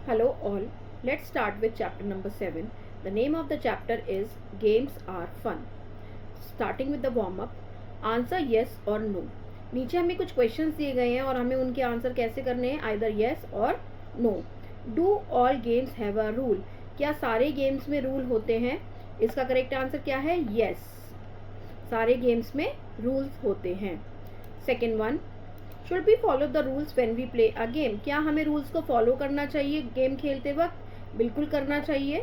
Hello all, let's start with chapter number 7. The name of the chapter is Games are Fun. Starting with the warm up, answer yes or no. नीचे हमें कुछ questions दिए गए हैं और हमें उनके आंसर कैसे करने हैं, आइदर yes और no. Do all games have a rule? क्या सारे गेम्स में रूल होते हैं? इसका करेक्ट आंसर क्या है? yes. सारे गेम्स में रूल्स होते हैं. Second one, should be follow the rules when we play a game? क्या हमें रूल्स को फॉलो करना चाहिए गेम खेलते वक्त? बिल्कुल करना चाहिए.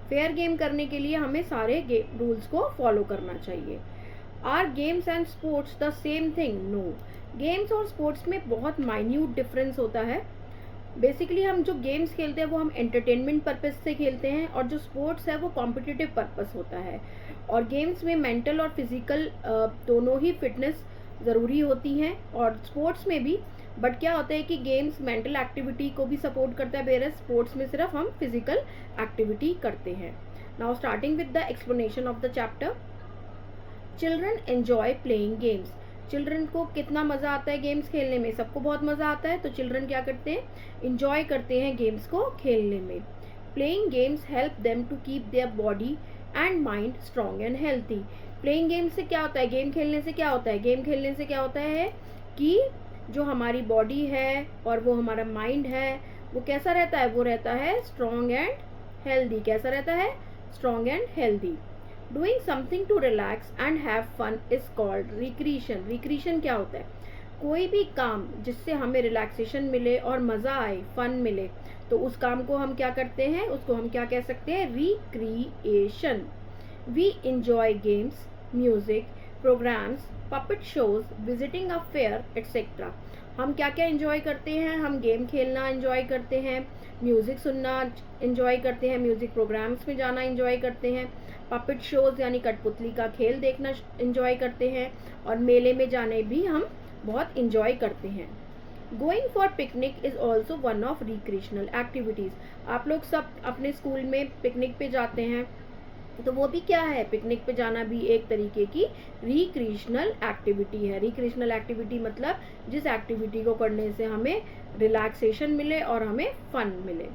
फेयर गेम करने के लिए हमें सारे रूल्स को फॉलो करना चाहिए. Are games and sports the same thing? No. Games और स्पोर्ट्स में बहुत माइन्यूट डिफरेंस होता है. बेसिकली हम जो गेम्स खेलते हैं वो हम एंटरटेनमेंट पर्पस से खेलते हैं और जो स्पोर्ट्स है वो कॉम्पिटिटिव पर्पस होता है. और गेम्स में मेंटल और फिजिकल दोनों ही फिटनेस ज़रूरी होती हैं और स्पोर्ट्स में भी. बट क्या होता है कि गेम्स मेंटल एक्टिविटी को भी सपोर्ट करता है, वेयर स्पोर्ट्स में सिर्फ हम फिजिकल एक्टिविटी करते हैं. Now starting with the explanation of the chapter. Children enjoy playing games. Children को कितना मज़ा आता है गेम्स खेलने में? सबको बहुत मज़ा आता है. तो चिल्ड्रन क्या करते हैं? इंजॉय करते हैं गेम्स को खेलने में. Playing games help them to keep their body and mind strong and healthy. Playing games से क्या होता है? गेम खेलने से क्या होता है? गेम खेलने से क्या होता है कि जो हमारी बॉडी है और वो हमारा माइंड है वो कैसा रहता है? वो रहता है स्ट्रॉन्ग एंड हेल्दी. कैसा रहता है? Strong and healthy. Doing something to relax and have fun is called recreation. Recreation क्या होता है? कोई भी काम जिससे हमें रिलैक्सेशन मिले और मज़ा आए, फन मिले, तो उस काम को हम क्या करते हैं? उसको हम क्या कह सकते हैं? Recreation. We enjoy games, music, programmes, puppet shows, visiting a fair etcetera. हम क्या क्या इंजॉय करते हैं? हम गेम खेलना इंजॉय करते हैं, म्यूज़िक सुनना इंजॉय करते हैं, म्यूज़िक प्रोग्राम्स में जाना इंजॉय करते हैं, पपेट शोज यानी कठपुतली का खेल देखना इंजॉय करते हैं और मेले में जाने भी हम बहुत इंजॉय करते हैं. Going for picnic is also one of recreational activities. आप लोग सब अपने स्कूल में पिकनिक पे जाते हैं तो वो भी क्या है? पिकनिक पे जाना भी एक तरीके की रिक्रिएशनल एक्टिविटी है. रिक्रिएशनल एक्टिविटी मतलब जिस एक्टिविटी को करने से हमें रिलैक्सेशन मिले और हमें फन मिले,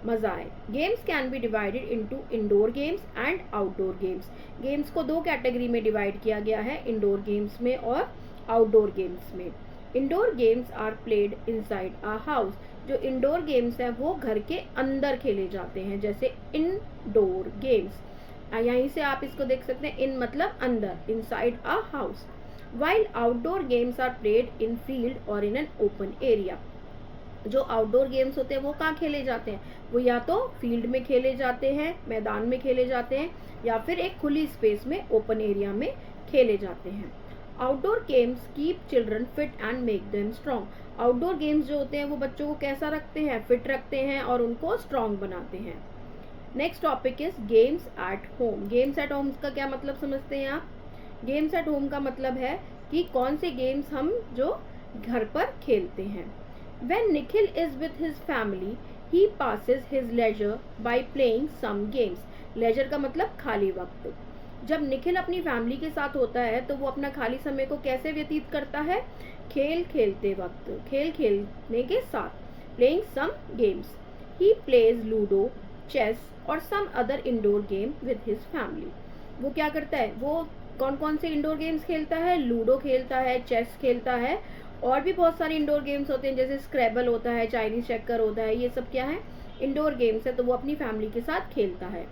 मज़ा आए. Games can be divided into indoor games and outdoor games. Games को दो कैटेगरी में डिवाइड किया गया है, इंडोर गेम्स में और आउटडोर गेम्स में. Indoor games are played inside a house. जो इंडोर गेम्स हैं वो घर के अंदर खेले जाते हैं, जैसे इंडोर गेम्स. यहीं से आप इसको देख सकते हैं, इन मतलब अंदर, inside a house. While outdoor games are played in field और इन एन ओपन एरिया. जो आउटडोर गेम्स होते हैं वो कहाँ खेले जाते हैं? वो या तो फील्ड में खेले जाते हैं, मैदान में खेले जाते हैं, या फिर एक खुली स्पेस में, ओपन एरिया में खेले जाते हैं. Outdoor games keep children fit and make them strong. Outdoor games जो होते हैं वो बच्चों को कैसा रखते हैं? फिट रखते हैं और उनको स्ट्रॉन्ग बनाते हैं. Next topic is games at home. Games at home का क्या मतलब समझते हैं आप? गेम्स एट होम का मतलब है कि कौन से गेम्स हम जो घर पर खेलते हैं. When Nikhil is with his family, he passes his leisure by playing some games. Leisure का मतलब खाली वक्त. जब निखिल अपनी फैमिली के साथ होता है तो वो अपना खाली समय को कैसे व्यतीत करता है? खेल खेलते वक्त, खेल खेलने के साथ. Playing some games. He plays Ludo, chess और some other indoor game with his family. वो क्या करता है? वो कौन कौन से इंडोर गेम्स खेलता है? लूडो खेलता है, चेस खेलता है और भी बहुत सारे इंडोर गेम्स होते हैं, जैसे स्क्रैबल होता है, चाइनीज चेकर होता है. ये सब क्या है? इंडोर गेम्स है. तो वो अपनी फैमिली के साथ खेलता है.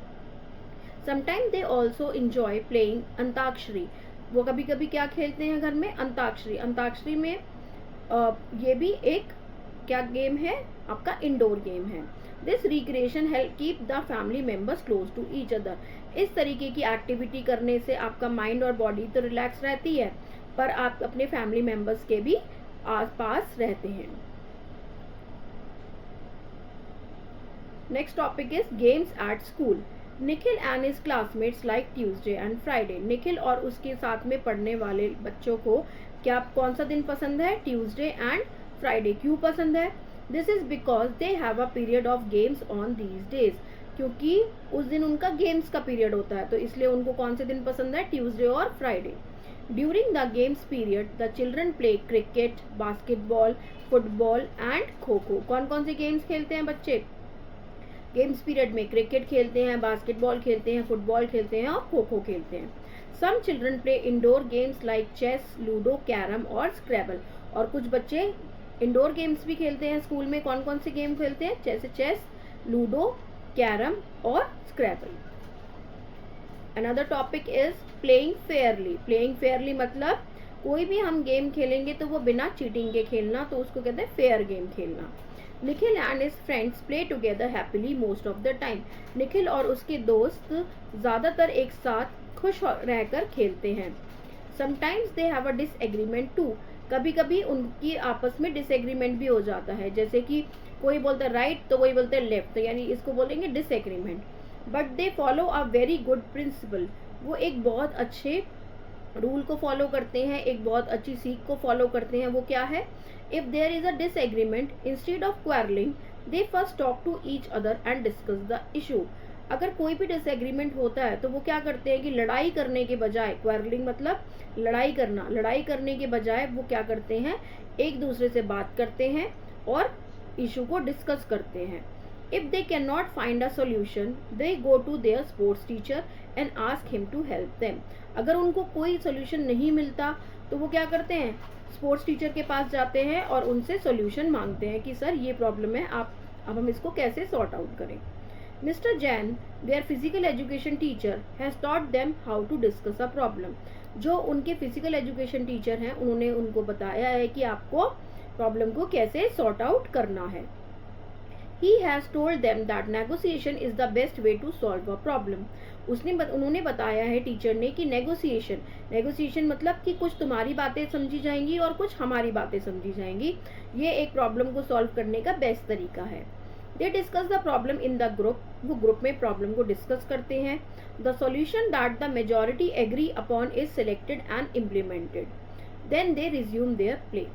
Sometime they also enjoy playing antakshari. वो कभी कभी क्या खेलते हैं घर में? अंताक्षरी. अंताक्षरी में ये भी एक क्या गेम है? आपका इंडोर गेम है. This recreation help keep the family members close to each other. इस तरीके की एक्टिविटी करने से आपका माइंड और बॉडी तो रिलैक्स रहती है, पर आप अपने फैमिली मेम्बर्स के भी आसपास रहते हैं. Next topic is games at school. Nikhil and his classmates like Tuesday and Friday. Nikhil और उसके साथ में पढ़ने वाले बच्चों को क्या कौन सा दिन पसंद है? Tuesday and Friday. क्यों पसंद है? This is because they have a period of games on these days. क्योंकि उस दिन उनका गेम्स का पीरियड होता है, तो इसलिए उनको कौन से दिन पसंद है? ट्यूसडे और Friday. During the games period the children play cricket, basketball, football and kho kho. कौन कौन से गेम्स खेलते हैं बच्चे? गेम्स पीरियड में क्रिकेट खेलते हैं, बास्केटबॉल खेलते हैं, फुटबॉल खेलते हैं और खो खो खेलते हैं। Some children play indoor games like chess, ludo, carrom और स्क्रैबल। और कुछ बच्चे इंडोर गेम्स भी खेलते हैं स्कूल में। कौन कौन से गेम खेलते हैं? जैसे चेस, लूडो, कैरम और scrabble. Another topic is playing fairly. Playing fairly मतलब कोई भी हम गेम खेलेंगे तो वो बिना चीटिंग के खेलना, तो उसको कहते हैं फेयर गेम खेलना। Nikhil and his friends play together happily most of the time. Nikhil और उसके दोस्त ज़्यादातर एक साथ खुश रहकर खेलते हैं। Sometimes they have a disagreement too. कभी कभी उनकी आपस में डिसएग्रीमेंट भी हो जाता है, जैसे कि कोई बोलता है राइट तो कोई बोलते हैं लेफ्ट, तो यानी इसको बोलेंगे disagreement. But they follow a very good principle. वो एक बहुत अच्छे रूल को फॉलो करते हैं, एक बहुत अच्छी सीख को फॉलो करते हैं। वो क्या है? If there is a disagreement instead of quarrelling they first talk to each other and discuss the issue. अगर कोई भी डिसएग्रीमेंट होता है तो वो क्या करते हैं कि लड़ाई करने के बजाय, क्वारलिंग मतलब लड़ाई करना, लड़ाई करने के बजाय वो क्या करते हैं, एक दूसरे से बात करते हैं और इशू को डिस्कस करते हैं। If they cannot find a solution, they go to their sports teacher and ask him to help them. अगर उनको कोई सोल्यूशन नहीं मिलता तो वो क्या करते हैं? स्पोर्ट्स टीचर के पास जाते हैं और उनसे सोल्यूशन मांगते हैं कि सर ये प्रॉब्लम है, आप अब हम इसको कैसे सॉर्ट आउट करें। Mister Jain, their physical education teacher, has taught them how to discuss a problem. जो उनके फिजिकल एजुकेशन टीचर हैं उन्होंने उनको बताया है कि आपको प्रॉब्लम को कैसे सॉर्ट आउट करना है। He has told them that negotiation is the best way to solve a problem. उन्होंने बताया है टीचर ने कि नेगोशिएशन मतलब कि कुछ तुम्हारी बातें समझी जाएंगी और कुछ हमारी बातें समझी जाएंगी, ये एक प्रॉब्लम को सॉल्व करने का बेस्ट तरीका है। They discuss the problem in the group. वो ग्रुप में प्रॉब्लम को डिस्कस करते हैं। The solution that the majority agree upon is selected and implemented. Then they resume their play.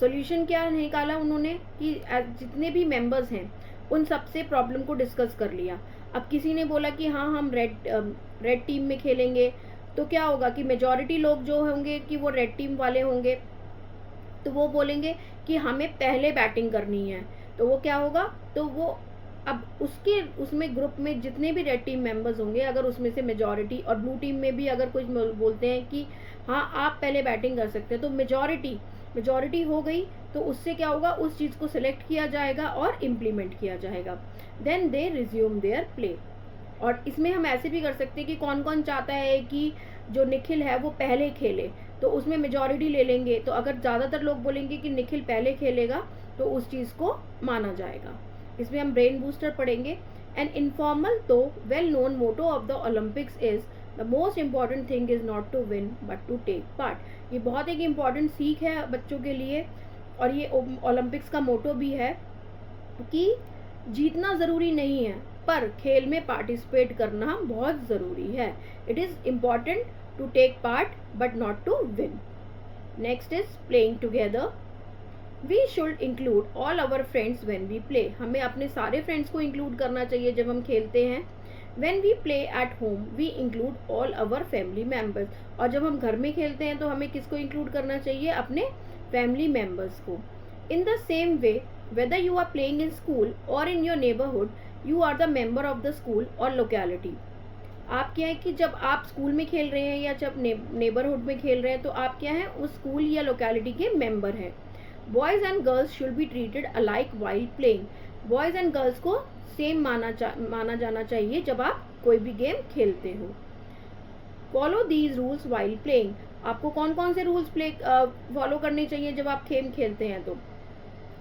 Solution क्या निकाला उन्होंने कि जितने भी मेंबर्स हैं उन सबसे प्रॉब्लम को डिस्कस कर लिया। अब किसी ने बोला कि हाँ हम रेड टीम में खेलेंगे, तो क्या होगा कि मेजॉरिटी लोग जो होंगे कि वो रेड टीम वाले होंगे, तो वो बोलेंगे कि हमें पहले बैटिंग करनी है। तो वो क्या होगा, तो वो अब उसमें ग्रुप में जितने भी रेड टीम मेंबर्स होंगे, अगर उसमें से मेजॉरिटी, और ब्लू टीम में भी अगर कुछ बोलते हैं कि हाँ आप पहले बैटिंग कर सकते हैं, तो मेजॉरिटी हो गई, तो उससे क्या होगा, उस चीज़ को सिलेक्ट किया जाएगा और इम्प्लीमेंट किया जाएगा। Then they resume their play. और इसमें हम ऐसे भी कर सकते हैं कि कौन कौन चाहता है कि जो निखिल है वो पहले खेले, तो उसमें मेजॉरिटी ले लेंगे। तो अगर ज़्यादातर लोग बोलेंगे कि निखिल पहले खेलेगा तो उस चीज़ को माना जाएगा। इसमें हम ब्रेन बूस्टर पढ़ेंगे। एन इनफॉर्मल तो well known motto of the Olympics is the most important thing is not to win but to take part. ये बहुत एक इम्पॉर्टेंट सीख है बच्चों के लिए, और ये ओलंपिक्स का मोटो भी है कि जीतना ज़रूरी नहीं है पर खेल में पार्टिसिपेट करना बहुत ज़रूरी है। It is important to take part but not to win. Next is playing together. We should include all our friends when we play. हमें अपने सारे फ्रेंड्स को इंक्लूड करना चाहिए जब हम खेलते हैं। When we play at home we include all our family members. और जब हम घर में खेलते हैं तो हमें किसको इंक्लूड करना चाहिए, अपने फैमिली मेम्बर्स को। In the same way whether you are playing in school or in your neighborhood, you are the member of the school or locality. आप क्या है कि जब आप स्कूल में खेल रहे हैं या जब नेबरहुड में खेल रहे हैं तो आप क्या हैं, उस स्कूल या लोकेलिटी के मेंबर हैं। Boys and girls should be treated alike while playing. Boys and girls को सेम माना जाना चाहिए जब आप कोई भी गेम खेलते हो। Follow these rules while playing. आपको कौन कौन से रूल्स फॉलो करने चाहिए जब आप गेम खेलते हैं तो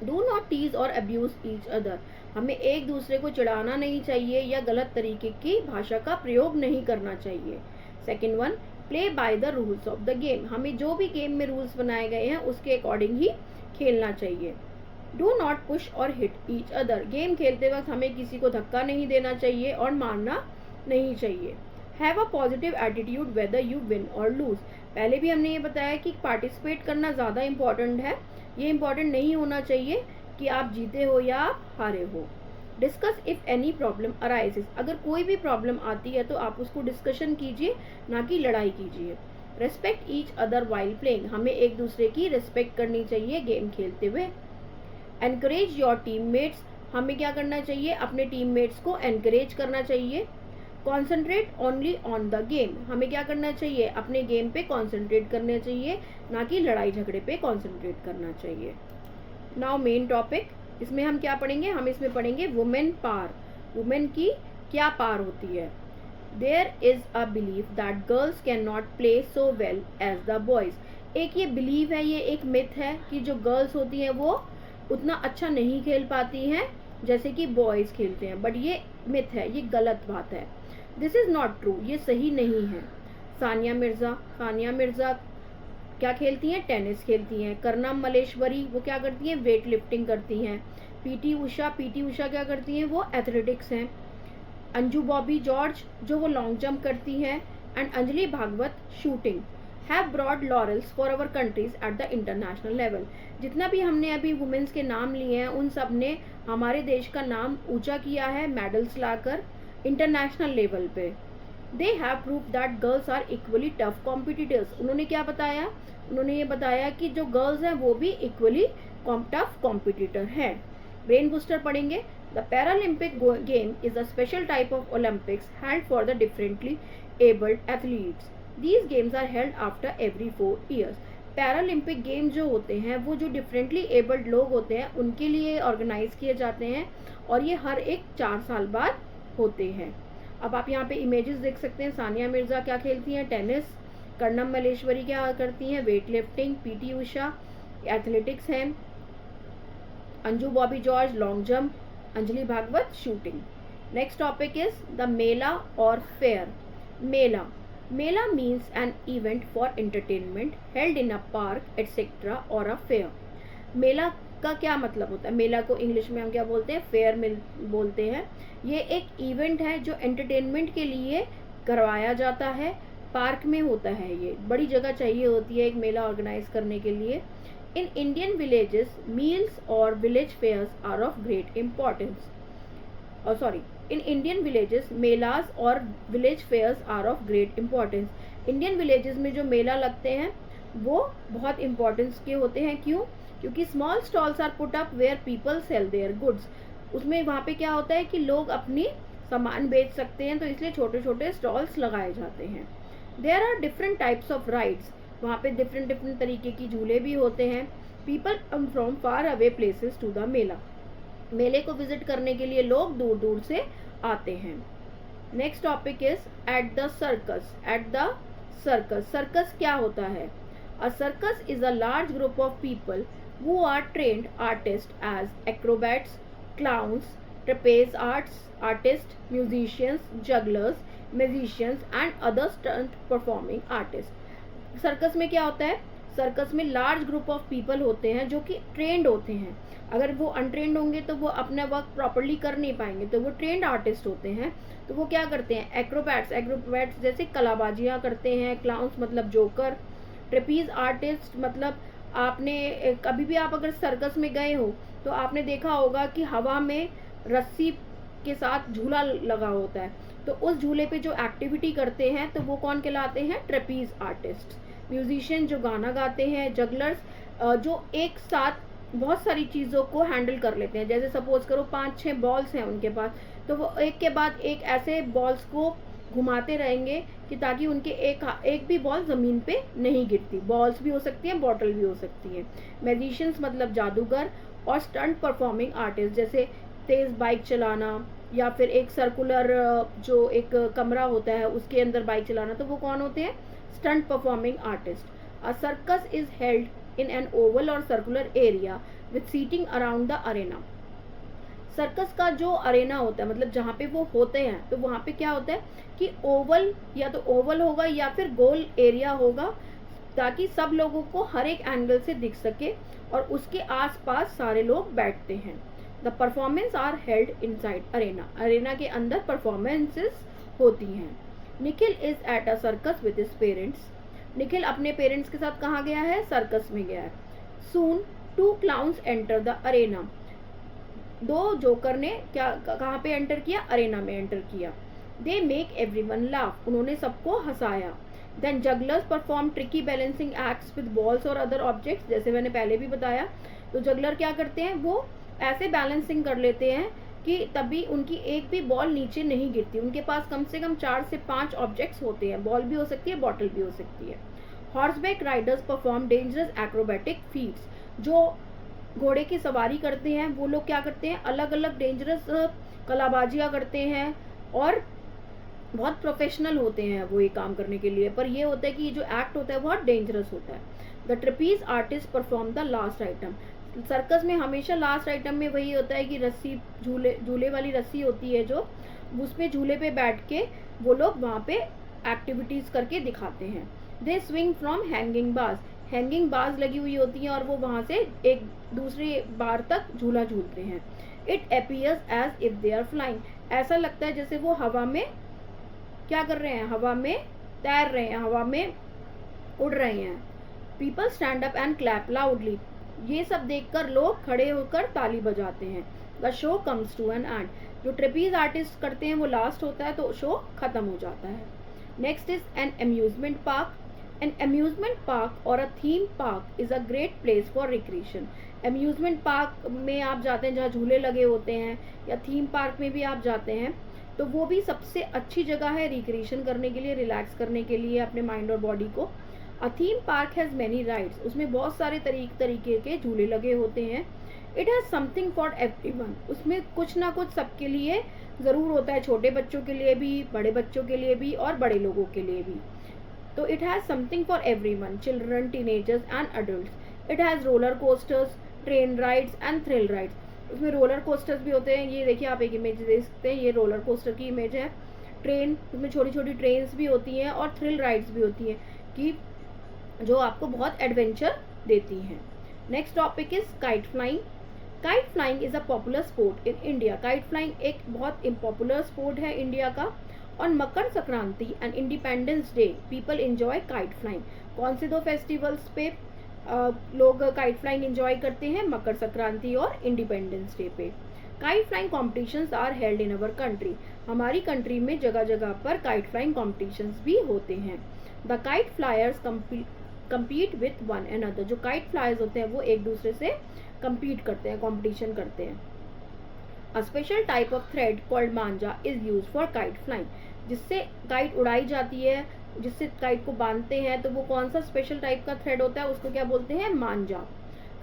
डू नॉट टीज और अब्यूज ईच अदर। हमें एक दूसरे को चिढ़ाना नहीं चाहिए या गलत तरीके की भाषा का प्रयोग नहीं करना चाहिए। Second one, play by the rules of the game. हमें जो भी गेम में रूल्स बनाए गए हैं उसके अकॉर्डिंग ही खेलना चाहिए। डू नॉट पुश और हिट ईच अदर। गेम खेलते वक्त हमें किसी को धक्का नहीं देना चाहिए और मारना नहीं चाहिए। Have a positive attitude whether you win और लूज। पहले भी हमने ये बताया कि पार्टिसिपेट करना ज़्यादा इम्पॉर्टेंट है, ये इम्पॉर्टेंट नहीं होना चाहिए कि आप जीते हो या आप हारे हो। Discuss if any problem arises. अगर कोई भी प्रॉब्लम आती है तो आप उसको डिस्कशन कीजिए, ना कि लड़ाई कीजिए। Respect each other while playing, हमें एक दूसरे की रिस्पेक्ट करनी चाहिए गेम खेलते हुए। एनकरेज योर टीममेट्स, हमें क्या करना चाहिए, अपने टीममेट्स को एनकरेज करना चाहिए। Concentrate only on the game, हमें क्या करना चाहिए, अपने गेम पे कॉन्सेंट्रेट करना चाहिए, ना कि लड़ाई झगड़े पे कॉन्सेंट्रेट करना चाहिए। नाउ मेन टॉपिक, इसमें हम क्या पढ़ेंगे, हम इसमें पढ़ेंगे वुमेन पावर, वुमेन की क्या पावर होती है। There is a believe that girls can not play so well as the boys, एक ये बिलीव है, ये एक मिथ है कि जो गर्ल्स होती हैं वो उतना अच्छा नहीं खेल पाती हैं जैसे कि बॉयज खेलते हैं, बट ये मिथ है, ये गलत बात है। दिस इज नॉट ट्रू, ये सही नहीं है। सानिया मिर्जा क्या खेलती हैं, टेनिस खेलती हैं। कर्नम मलेश्वरी वो क्या करती हैं, वेट लिफ्टिंग करती हैं। पीटी उषा क्या करती हैं, वो एथलेटिक्स हैं। अंजू बॉबी जॉर्ज जो वो लॉन्ग जंप करती हैं। And Anjali Bhagwat shooting have brought laurels for our countries at the international level. जितना भी हमने अभी वुमेन्स के नाम लिए हैं उन सब ने हमारे देश का नाम ऊंचा किया है मेडल्स लाकर इंटरनेशनल लेवल पे। They have prove that girls are equally tough competitors, उन्होंने क्या बताया, उन्होंने ये बताया कि जो गर्ल्स हैं वो भी इक्वली टफ कॉम्पिटिटर हैं। ब्रेन बूस्टर पढ़ेंगे। The Paralympic game is a special type of Olympics held for the differently abled athletes. These games are held after every 4 years। Paralympic game जो होते हैं वो जो डिफरेंटली एबल्ड लोग होते हैं उनके लिए ऑर्गेनाइज किए जाते हैं और ये हर एक 4 साल बाद होते हैं। अब आप यहाँ पे इमेजेस देख सकते हैं, सानिया मिर्जा क्या खेलती हैं, टेनिस। कर्नम मलेश्वरी क्या करती हैं, weight lifting. PT Usha athletics हैं। Anju Bobby George long jump. Anjali Bhagwat shooting. Next topic is the mela or fair. Mela means an event for entertainment held in a park etcetera or a fair. मेला का क्या मतलब होता है, मेला को इंग्लिश में हम क्या बोलते हैं, फेयर बोलते हैं। ये एक इवेंट है जो एंटरटेनमेंट के लिए करवाया जाता है, पार्क में होता है, ये बड़ी जगह चाहिए होती है एक मेला ऑर्गेनाइज करने के लिए। In Indian villages meals or village fairs are of great importance. In Indian villages melas or village fairs are of great importance. Indian villages में जो मेला लगते हैं वो बहुत इंपॉर्टेंस के होते हैं। क्यों? क्योंकि small stalls are put up where people sell their goods. उसमें वहाँ पे क्या होता है कि लोग अपनी सामान बेच सकते हैं, तो इसलिए छोटे छोटे स्टॉल्स लगाए जाते हैं। There are different types of rides, वहाँ पे डिफरेंट तरीके की झूले भी होते हैं। People come from far away places to the mela, मेले को विजिट करने के लिए लोग दूर दूर से आते हैं। Next topic is at the circus. Circus क्या होता है? अ circus is a large group of people who are trained artists as acrobats, clowns, trapeze artists, musicians, jugglers, magicians and other stunt performing artists। Circus में क्या होता है? Circus में large group of people होते हैं जो कि ट्रेंड होते हैं। अगर वो अनट्रेंड होंगे तो वो अपना वर्क प्रॉपरली कर नहीं पाएंगे, तो वो ट्रेंड आर्टिस्ट होते हैं। तो वो क्या करते हैं? एक्रोबैट्स जैसे कलाबाजियाँ करते हैं। क्लाउन्स मतलब जोकर। ट्रेपीज आर्टिस्ट मतलब आपने कभी भी आप अगर सर्कस में गए हो तो आपने देखा होगा कि हवा में रस्सी के साथ झूला लगा होता है, तो उस झूले पे जो एक्टिविटी करते हैं तो वो कौन कहलाते हैं? Trapeze artist. म्यूजिशियन जो गाना गाते हैं। जगलर्स जो एक साथ बहुत सारी चीज़ों को हैंडल कर लेते हैं। जैसे सपोज करो 5-6 बॉल्स हैं उनके पास, तो वो एक के बाद एक ऐसे बॉल्स को घुमाते रहेंगे कि ताकि उनके एक भी बॉल ज़मीन पे नहीं गिरती। बॉल्स भी हो सकती हैं, बॉटल भी हो सकती है। मैजिशियंस मतलब जादूगर। और स्टंट परफॉर्मिंग आर्टिस्ट जैसे तेज़ बाइक चलाना या फिर एक सर्कुलर जो एक कमरा होता है उसके अंदर बाइक चलाना, तो वो कौन होते हैं? Stunt performing artist. A circus is held in an oval or circular area with seating around the arena. Circus का जो अरेना होता है मतलब जहाँ पे वो होते हैं, तो वहाँ पे क्या होता है कि ओवल या तो ओवल होगा या फिर गोल एरिया होगा, ताकि सब लोगों को हर एक एंगल से दिख सके और उसके आसपास सारे लोग बैठते हैं। The performance are held inside arena, arena के अंदर परफॉर्मेंसेस होती हैं। Nikhil is at a circus with his parents. Nikhil अपने पेरेंट्स के साथ कहाँ गया है? सर्कस में गया है। सून 2 clowns enter the Arena. 2 joker ने क्या कहाँ पे एंटर किया? अरेना में एंटर किया। दे मेक एवरीवन लाफ, उन्होंने सबको हंसाया। Then jugglers perform tricky balancing acts with balls और अदर ऑब्जेक्ट्स, जैसे मैंने पहले भी बताया। तो जगलर क्या करते हैं, वो ऐसे बैलेंसिंग कर लेते हैं कि तभी उनकी एक भी बॉल नीचे नहीं गिरती। उनके पास कम से कम 4 से 5 ऑब्जेक्ट्स होते हैं, बॉल भी हो सकती है, बॉटल भी हो सकती है। Horseback riders perform dangerous acrobatic feats, जो घोड़े की सवारी करते हैं वो लोग क्या करते हैं, अलग अलग डेंजरस कलाबाजियाँ करते हैं और बहुत प्रोफेशनल होते हैं वो ये काम करने के लिए। पर ये होता है कि ये जो एक्ट होता है बहुत डेंजरस होता है। The trapeze artist perform the last item, circus में हमेशा लास्ट आइटम में वही होता है कि रस्सी, झूले वाली रस्सी होती है जो, उसमें झूले पे बैठ के वो लोग वहाँ पे एक्टिविटीज करके दिखाते हैं। They swing from hanging bars, hanging bars लगी हुई होती हैं और वो वहाँ से एक दूसरी बार तक झूला झूलते हैं। It appears as if they are flying, ऐसा लगता है जैसे वो हवा में क्या कर रहे हैं, हवा में तैर रहे हैं, हवा में उड़ रहे हैं। People stand up and clap loudly, ये सब देखकर लोग खड़े होकर ताली बजाते हैं। The show comes to an end, जो ट्रेपीज आर्टिस्ट करते हैं वो लास्ट होता है तो शो खत्म हो जाता है। Next is an amusement park. An amusement park or a theme park is a great place for recreation. Amusement park में आप जाते हैं जहाँ झूले लगे होते हैं, या थीम पार्क में भी आप जाते हैं, तो वो भी सबसे अच्छी जगह है रिक्रिएशन करने के लिए, रिलैक्स करने के लिए अपने माइंड और बॉडी को। अ theme park has many rides, उसमें बहुत सारे तरीके के झूले लगे होते हैं। It has something for everyone, उसमें कुछ ना कुछ सबके लिए ज़रूर होता है, छोटे बच्चों के लिए भी, बड़े बच्चों के लिए भी और बड़े लोगों के लिए भी। तो it has something for everyone, children, teenagers and adult. It has roller coasters, train rides and thrill rides, उसमें रोलर कोस्टर्स भी होते हैं। ये देखिए आप एक इमेज देख सकते हैं, ये रोलर कोस्टर की इमेज है। ट्रेन, उसमें छोटी छोटी ट्रेन्स भी होती हैं और थ्रिल राइड्स भी होती हैं कि जो आपको बहुत एडवेंचर देती हैं। Next topic is kite flying. Kite flying is a popular sport in India. Kite flying एक बहुत पॉपुलर स्पोर्ट है इंडिया का। On Makar Sankranti and independence day people enjoy kite flying. कौन से दो फेस्टिवल्स पे लोग काइट फ्लाइंग एंजॉय करते हैं, मकर संक्रांति और इंडिपेंडेंस डे पे। Kite flying competitions are held in our country, हमारी कंट्री में जगह जगह पर काइट फ्लाइंग कॉम्पिटिशन्स भी होते हैं। The kite flyers compete with one another, जो काइट फ्लायर्स होते हैं वो एक दूसरे से compete करते हैं, competition करते हैं। A special type of thread called मांजा is used for kite flying, जिससे काइट उड़ाई जाती है, जिससे काइट को बांधते हैं, तो वो कौन सा स्पेशल टाइप का थ्रेड होता है, उसको क्या बोलते हैं, मांजा।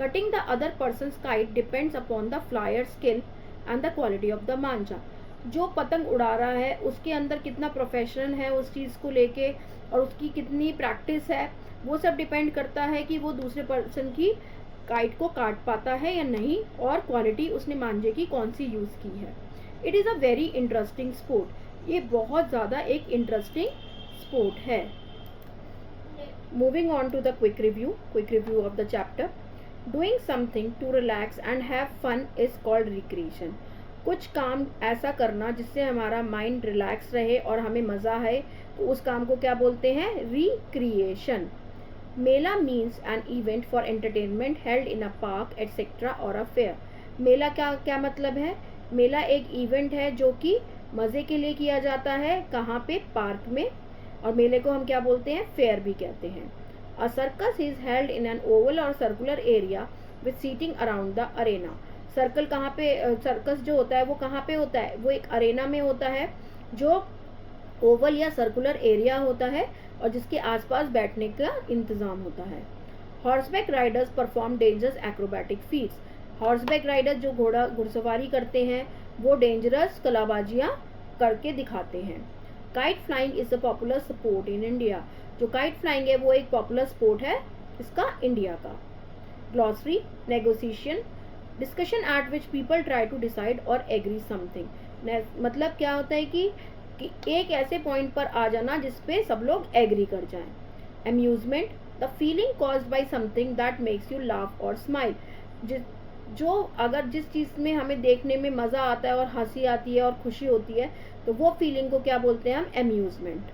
Cutting the other persons kite depends upon the flyer skill and the quality of the मांजा। जो पतंग उड़ा रहा है उसके अंदर कितना प्रोफेशनल है उस चीज़ को लेके और उसकी कितनी प्रैक्टिस है, वो सब डिपेंड करता है कि वो दूसरे पर्सन की काइट को काट पाता है या नहीं, और क्वालिटी उसने मांजे की कौन सी यूज़ की है। It is a very interesting sport, ये बहुत ज़्यादा एक इंटरेस्टिंग स्पोर्ट है। Moving on to the quick review of the chapter. Doing something to relax and have fun is called recreation. कुछ काम ऐसा करना जिससे हमारा माइंड रिलैक्स रहे और हमें मज़ा है, तो उस काम को क्या बोलते हैं, recreation. Mela means an event for entertainment held in a park etcetera or a fair. मेला क्या मतलब है, मेला एक इवेंट है जो कि मज़े के लिए किया जाता है, कहाँ पे, पार्क में, और मेले को हम क्या बोलते हैं, फेयर भी कहते हैं। A circus is held in an oval or circular area with seating around the arena. Circle कहाँ पे, सर्कस जो होता है वो कहाँ पे होता है, वो एक अरेना में होता है जो ओवल या सर्कुलर एरिया होता है और जिसके आसपास बैठने का इंतज़ाम होता है। Horseback riders perform dangerous acrobatic feats. Horseback riders जो घुड़सवारी करते हैं वो डेंजरस कलाबाजियाँ करके दिखाते हैं। Kite flying is a popular sport in India. जो काइट फ्लाइंग है वो एक पॉपुलर स्पोर्ट है इसका इंडिया का। Glossary, negotiation, discussion at which people try to decide or agree something. मतलब क्या होता है कि एक ऐसे पॉइंट पर आ जाना जिसपे सब लोग एग्री कर जाएं। Amusement, the feeling caused by something that makes you laugh और स्माइल। जो अगर जिस चीज़ में हमें देखने में मज़ा आता है और हंसी आती है और खुशी होती है, तो वो फीलिंग को क्या बोलते हैं हम, amusement.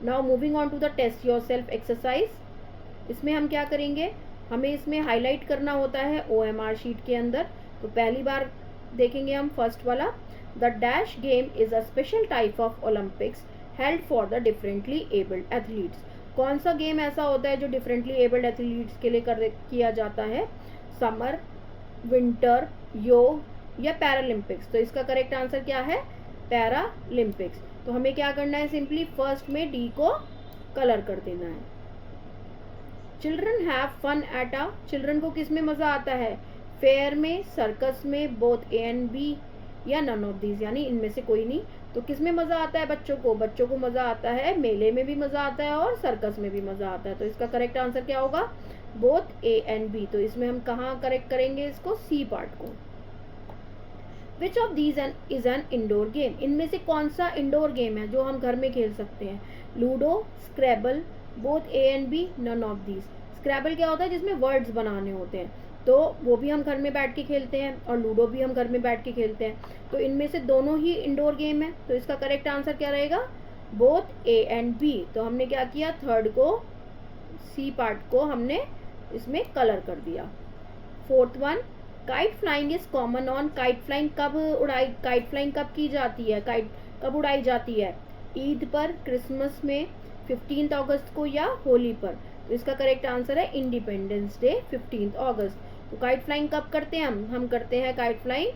Now moving on to the test yourself exercise. इसमें हम क्या करेंगे, हमें इसमें हाईलाइट करना होता है OMR शीट के अंदर। तो पहली बार देखेंगे हम फर्स्ट वाला, the dash game is a special type of Olympics held for the differently abled athletes. कौन सा गेम ऐसा होता है जो डिफरेंटली एबल्ड एथलीट्स के लिए किया जाता है? समर, विंटर, योग या पैरालंपिक्स। तो इसका करेक्ट आंसर क्या है? पैरालंपिक्स। तो हमें क्या करना है? सिंपली फर्स्ट में डी को कलर कर देना है। Children have fun at a, children को किस में मजा आता है? फेयर में, सर्कस में, बोथ ए एंड बी या नन ऑफ दीज, यानी इनमें से कोई नहीं। तो किस में मजा आता है बच्चों को? बच्चों को मजा आता है मेले में भी मजा आता है और सर्कस में भी मजा आता है। तो इसका करेक्ट आंसर क्या होगा? Both A and B. तो इसमें हम कहाँ करेक्ट करेंगे इसको? सी पार्ट को। Which of these is an indoor game, इनमें से कौन सा इंडोर गेम है जो हम घर में खेल सकते हैं? Ludo, scrabble, both A and B, none of these. Scrabble क्या होता है? जिसमें वर्ड्स बनाने होते हैं, तो वो भी हम घर में बैठ के खेलते हैं और लूडो भी हम घर में बैठ के खेलते हैं। तो इनमें से दोनों ही इंडोर गेम है। तो इसका करेक्ट आंसर क्या रहेगा? Both A and B. तो हमने क्या किया? थर्ड को, सी पार्ट को हमने इसमें कलर कर दिया। Fourth one, kite flying is common on, kite flying कब की जाती है? काइट कब उड़ाई जाती है? ईद पर, क्रिसमस में, 15 अगस्त को या होली पर। तो इसका करेक्ट आंसर है इंडिपेंडेंस डे, 15 अगस्त। तो काइट फ्लाइंग कब करते हैं हम करते हैं काइट फ्लाइंग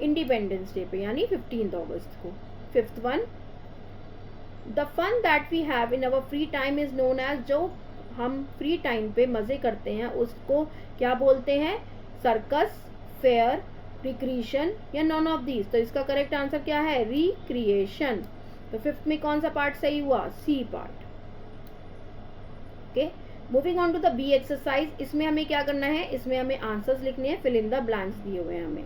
इंडिपेंडेंस डे पे, यानी 15 अगस्त को। Fifth one, the fun that we have in our free time is known as, जो हम फ्री टाइम पे मजे करते हैं उसको क्या बोलते हैं? सर्कस, फेयर, रिक्रिएशन या नॉन ऑफ दीज। तो इसका करेक्ट आंसर क्या है? रिक्रिएशन। तो फिफ्थ में कौन सा पार्ट सही हुआ? C part. Okay, moving on to the B exercise. इसमें हमें क्या करना है? इसमें हमें आंसर्स लिखने हैं, फिल इन द ब्लैंक्स दिए हुए हैं हमें।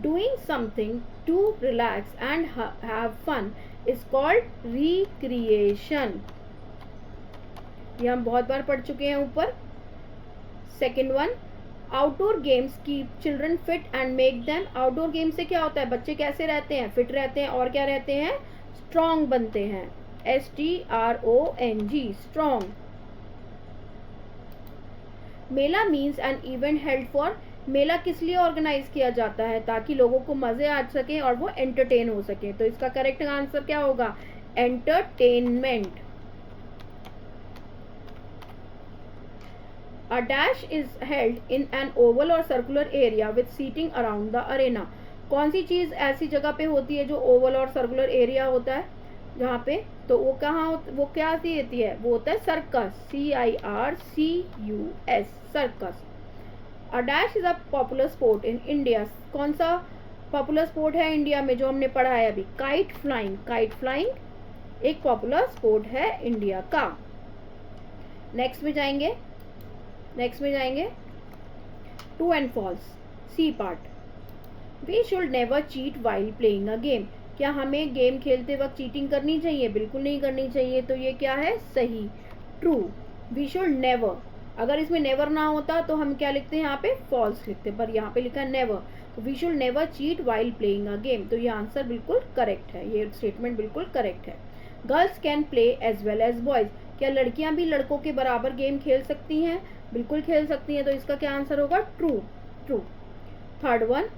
Doing something to relax and have fun is called recreation. ये हम बहुत बार पढ़ चुके हैं ऊपर। Second one, outdoor games keep children fit and make them, outdoor game से क्या होता है? बच्चे कैसे रहते हैं? फिट रहते हैं और क्या रहते हैं? स्ट्रॉन्ग बनते हैं। STRONG, strong. Mela means an event held for, मेला किस लिए ऑर्गेनाइज किया जाता है? ताकि लोगों को मजे आ सके और वो एंटरटेन हो सके। तो इसका करेक्ट आंसर क्या होगा? Entertainment. A dash is held in an oval or circular area with seating around the arena. कौन सी चीज ऐसी जगह पे होती है जो ओवल और सर्कुलर एरिया होता है जहाँ पे? तो वो वो क्या सी होती है? वो होता है circus, CIRCUS, circus. A dash is a popular sport in India. कौन सा पॉपुलर स्पोर्ट है इंडिया में जो हमने पढ़ा है अभी? Kite flying. काइट फ्लाइंग एक पॉपुलर स्पोर्ट है इंडिया का। नेक्स्ट में जाएंगे true and false, C part. We should never cheat while playing a game, क्या हमें गेम खेलते वक्त चीटिंग करनी चाहिए? बिल्कुल नहीं करनी चाहिए। तो ये क्या है? सही, ट्रू। वी शुड नेवर, अगर इसमें नेवर ना होता तो हम क्या लिखते हैं यहाँ पे? फॉल्स लिखते, पर यहाँ पे लिखा है नेवर। तो we should never cheat while playing a game. तो ये आंसर बिल्कुल करेक्ट है, ये स्टेटमेंट बिल्कुल करेक्ट है। Girls can play as well as boys, क्या लड़कियां भी लड़कों के बराबर गेम खेल सकती हैं? बिल्कुल खेल सकती हैं। तो इसका क्या आंसर होगा? True. Third one,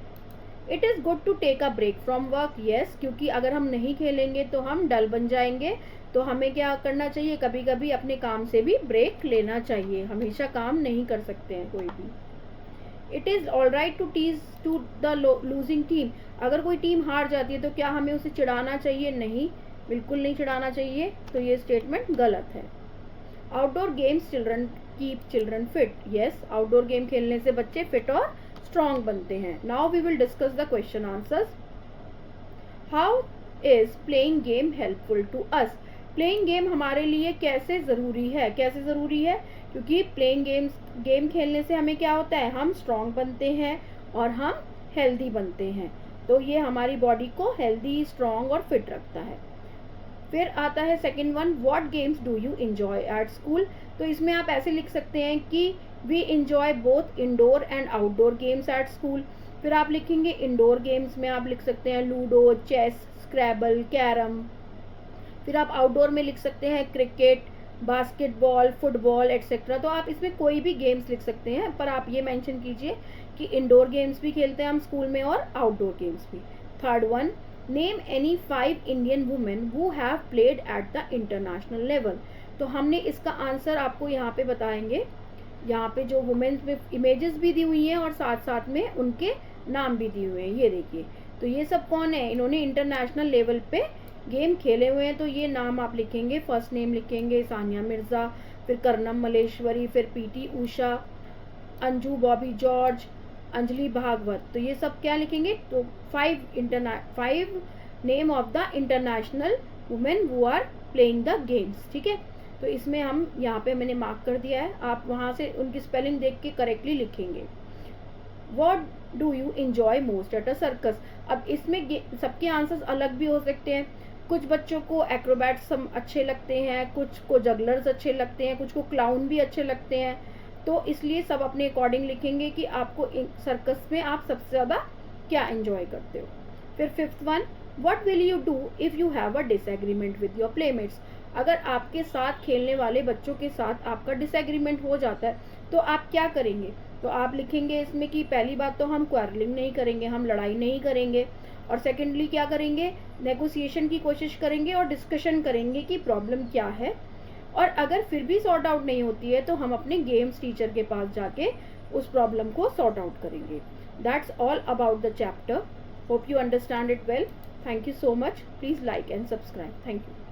it is good to take a break from work, yes, क्योंकि अगर हम नहीं खेलेंगे तो हम डल बन जाएंगे। तो हमें क्या करना चाहिए? कभी कभी अपने काम से भी ब्रेक लेना चाहिए, हमेशा काम नहीं कर सकते हैं कोई भी। It is all right to tease to the losing team, अगर कोई टीम हार जाती है तो क्या हमें उसे चिढ़ाना चाहिए? नहीं, बिल्कुल नहीं चिढ़ाना चाहिए। तो ये स्टेटमेंट गलत है। Outdoor games children keep children fit, yes, outdoor game खेलने से बच्चे फिट और स्ट्रॉन्ग बनते हैं। Now we will discuss the question answers. How is playing game helpful to us, playing game हमारे लिए कैसे ज़रूरी है? कैसे ज़रूरी है? क्योंकि प्लेइंग गेम खेलने से हमें क्या होता है? हम स्ट्रॉन्ग बनते हैं और हम हेल्दी बनते हैं। तो ये हमारी बॉडी को हेल्दी, स्ट्रॉन्ग और फिट रखता है। फिर आता है second one, what games do you enjoy at school. तो इसमें आप ऐसे लिख सकते हैं कि we enjoy both indoor and outdoor games at school. फिर आप लिखेंगे इंडोर गेम्स में आप लिख सकते हैं लूडो, चेस, स्क्रैबल, कैरम। फिर आप आउटडोर में लिख सकते हैं क्रिकेट, बास्केटबॉल, फुटबॉल एटसेट्रा। तो आप इसमें कोई भी गेम्स लिख सकते हैं, पर आप ये मेंशन कीजिए कि इंडोर गेम्स भी खेलते हैं हम स्कूल में और आउटडोर गेम्स भी। Third one, name any 5 Indian women who have played at the international level. तो हमने इसका आंसर आपको यहाँ पे बताएंगे। यहाँ पे जो वुमेन्स में इमेजेस भी दी हुई हैं और साथ साथ में उनके नाम भी दिए हुए हैं, ये देखिए। तो ये सब कौन है, इन्होंने इंटरनेशनल लेवल पे गेम खेले हुए हैं। तो ये नाम आप लिखेंगे, फर्स्ट नेम लिखेंगे सानिया मिर्ज़ा, फिर कर्नम मलेश्वरी, फिर पीटी उषा, अंजू बॉबी जॉर्ज, अंजलि भागवत। तो ये सब क्या लिखेंगे, तो 5 name of the international women who are playing the games. ठीक है, तो इसमें हम यहाँ पे मैंने मार्क कर दिया है, आप वहाँ से उनकी स्पेलिंग देख के करेक्टली लिखेंगे। What do you enjoy most eight a circus. अब इसमें सबके आंसर्स अलग भी हो सकते हैं। कुछ बच्चों को एक्रोबैट्स अच्छे लगते हैं, कुछ को जगलर्स अच्छे लगते हैं, कुछ को क्लाउन भी अच्छे लगते हैं। तो इसलिए सब अपने अकॉर्डिंग लिखेंगे कि आपको सर्कस में आप सबसे ज़्यादा क्या एंजॉय करते हो। फिर 5th one, what will you do if you have a disagreement with your playmates. अगर आपके साथ खेलने वाले बच्चों के साथ आपका डिसएग्रीमेंट हो जाता है तो आप क्या करेंगे। तो आप लिखेंगे इसमें कि पहली बात तो हम क्वारलिंग नहीं करेंगे, हम लड़ाई नहीं करेंगे, और सेकेंडली क्या करेंगे, नेगोशिएशन की कोशिश करेंगे और डिस्कशन करेंगे कि प्रॉब्लम क्या है। और अगर फिर भी सॉर्ट आउट नहीं होती है तो हम अपने गेम्स टीचर के पास जाके उस प्रॉब्लम को सॉर्ट आउट करेंगे। That's all about the chapter. Hope you understand it well. Thank you so much. Please like and subscribe. Thank you.